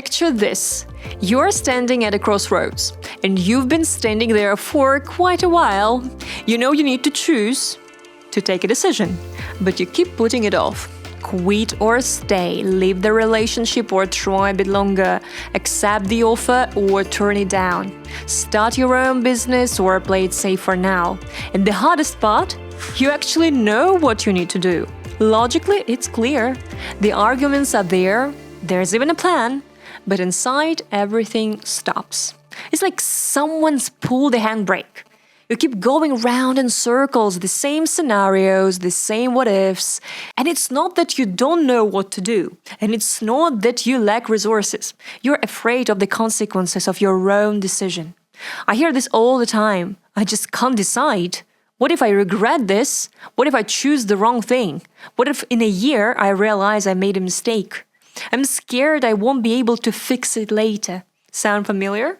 Picture this. You're standing at a crossroads, and you've been standing there for quite a while. You know you need to choose, to take a decision, but you keep putting it off. Quit or stay, leave the relationship or try a bit longer, accept the offer or turn it down, start your own business or play it safe for now. And the hardest part? You actually know what you need to do. Logically, it's clear. The arguments are there, there's even a plan, but inside, everything stops. It's like someone's pulled the handbrake. You keep going round in circles, the same scenarios, the same what-ifs. And it's not that you don't know what to do. And it's not that you lack resources. You're afraid of the consequences of your own decision. I hear this all the time. I just can't decide. What if I regret this? What if I choose the wrong thing? What if in a year I realize I made a mistake? I'm scared I won't be able to fix it later. Sound familiar?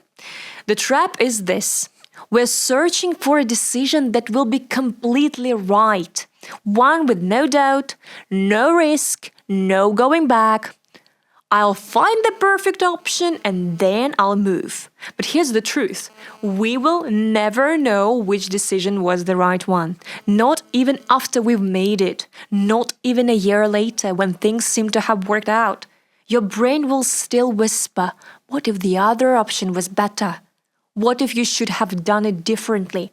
The trap is this. We're searching for a decision that will be completely right. One with no doubt, no risk, no going back. I'll find the perfect option and then I'll move. But here's the truth. We will never know which decision was the right one. Not even after we've made it. Not even a year later when things seem to have worked out. Your brain will still whisper, what if the other option was better? What if you should have done it differently?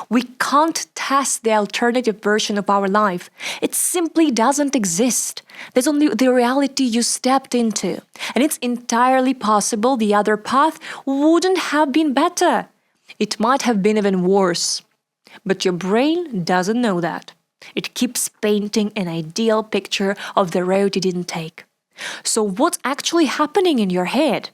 We can't test the alternative version of our life. It simply doesn't exist. There's only the reality you stepped into. And it's entirely possible the other path wouldn't have been better. It might have been even worse. But your brain doesn't know that. It keeps painting an ideal picture of the road it didn't take. So what's actually happening in your head?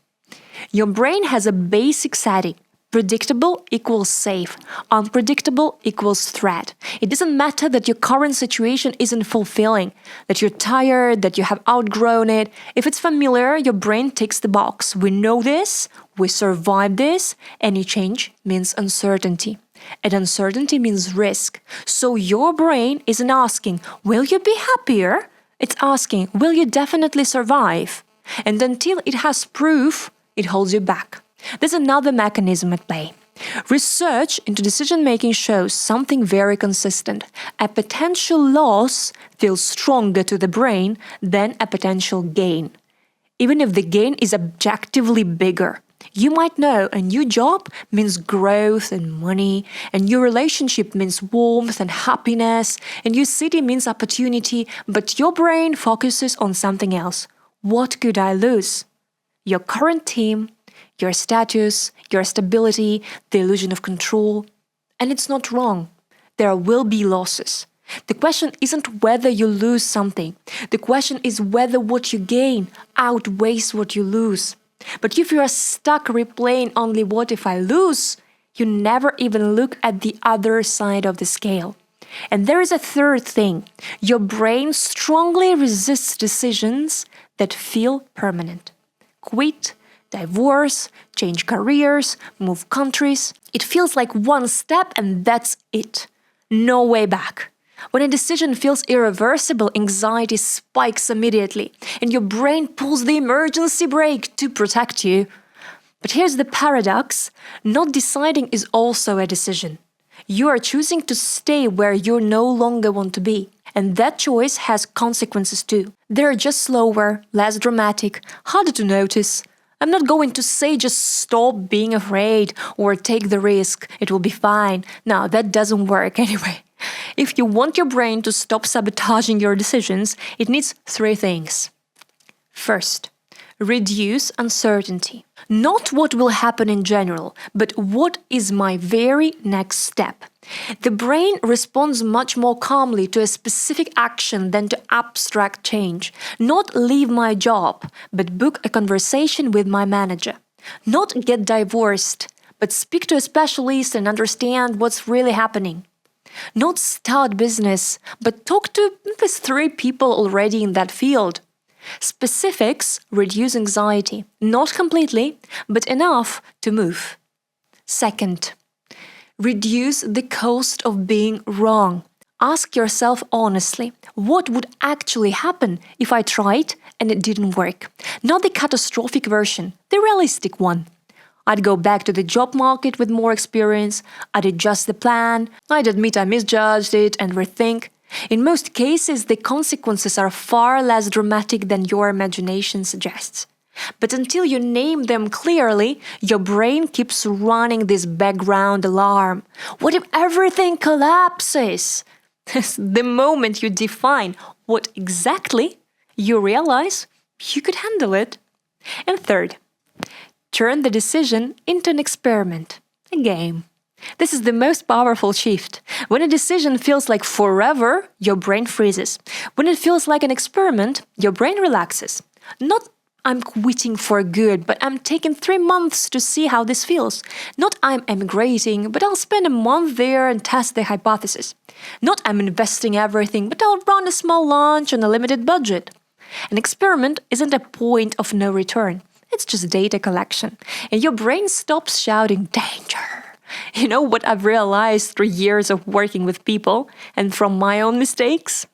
Your brain has a basic setting. Predictable equals safe. Unpredictable equals threat. It doesn't matter that your current situation isn't fulfilling, that you're tired, that you have outgrown it. If it's familiar, your brain ticks the box. We know this, we survive this. Any change means uncertainty. And uncertainty means risk. So your brain isn't asking, will you be happier? It's asking, will you definitely survive? And until it has proof, it holds you back. There's another mechanism at play. Research into decision-making shows something very consistent. A potential loss feels stronger to the brain than a potential gain, even if the gain is objectively bigger. You might know a new job means growth and money, a new relationship means warmth and happiness, a new city means opportunity, but your brain focuses on something else. What could I lose? Your current team, your status, your stability, the illusion of control. And it's not wrong. There will be losses. The question isn't whether you lose something. The question is whether what you gain outweighs what you lose. But if you are stuck replaying only what if I lose, you never even look at the other side of the scale. And there is a third thing. Your brain strongly resists decisions that feel permanent. Quit, divorce, change careers, move countries. It feels like one step and that's it. No way back. When a decision feels irreversible, anxiety spikes immediately, and your brain pulls the emergency brake to protect you. But here's the paradox. Not deciding is also a decision. You are choosing to stay where you no longer want to be. And that choice has consequences too. They're just slower, less dramatic, harder to notice. I'm not going to say just stop being afraid or take the risk, it will be fine. No, that doesn't work anyway. If you want your brain to stop sabotaging your decisions, it needs 3 things. First, reduce uncertainty. Not what will happen in general, but what is my very next step. The brain responds much more calmly to a specific action than to abstract change. Not leave my job, but book a conversation with my manager. Not get divorced, but speak to a specialist and understand what's really happening. Not start business, but talk to at least 3 people already in that field. Specifics reduce anxiety, not completely, but enough to move. Second, reduce the cost of being wrong. Ask yourself honestly, what would actually happen if I tried and it didn't work. Not the catastrophic version, the realistic one. I'd go back to the job market with more experience, I'd adjust the plan, I'd admit I misjudged it and rethink. In most cases, the consequences are far less dramatic than your imagination suggests. But until you name them clearly, your brain keeps running this background alarm. What if everything collapses? The moment you define what exactly, you realize you could handle it. And third, turn the decision into an experiment, a game. This is the most powerful shift. When a decision feels like forever, your brain freezes. When it feels like an experiment, your brain relaxes. Not I'm quitting for good, but I'm taking 3 months to see how this feels. Not I'm emigrating, but I'll spend a month there and test the hypothesis. Not I'm investing everything, but I'll run a small launch on a limited budget. An experiment isn't a point of no return. It's just data collection. And your brain stops shouting, danger. You know what I've realized through years of working with people and from my own mistakes?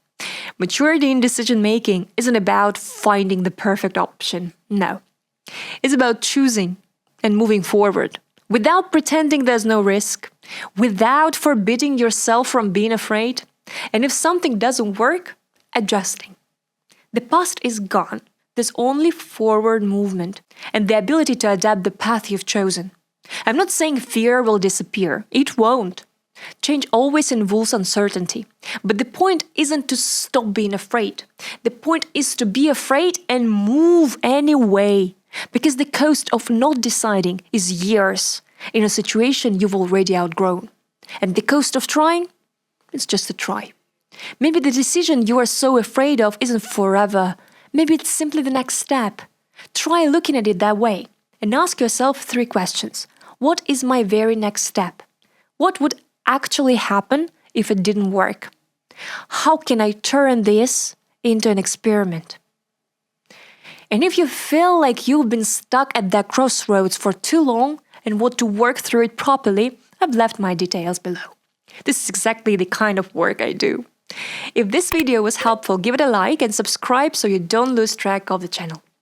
Maturity in decision-making isn't about finding the perfect option. No. It's about choosing and moving forward without pretending there's no risk, without forbidding yourself from being afraid, and if something doesn't work, adjusting. The past is gone. There's only forward movement and the ability to adapt the path you've chosen. I'm not saying fear will disappear. It won't. Change always involves uncertainty. But the point isn't to stop being afraid. The point is to be afraid and move anyway. Because the cost of not deciding is years in a situation you've already outgrown. And the cost of trying? It's just a try. Maybe the decision you are so afraid of isn't forever. Maybe it's simply the next step. Try looking at it that way and ask yourself 3 questions. What is my very next step? What would actually happen if it didn't work? How can I turn this into an experiment? And if you feel like you've been stuck at that crossroads for too long and want to work through it properly, I've left my details below. This is exactly the kind of work I do. If this video was helpful, give it a like and subscribe so you don't lose track of the channel.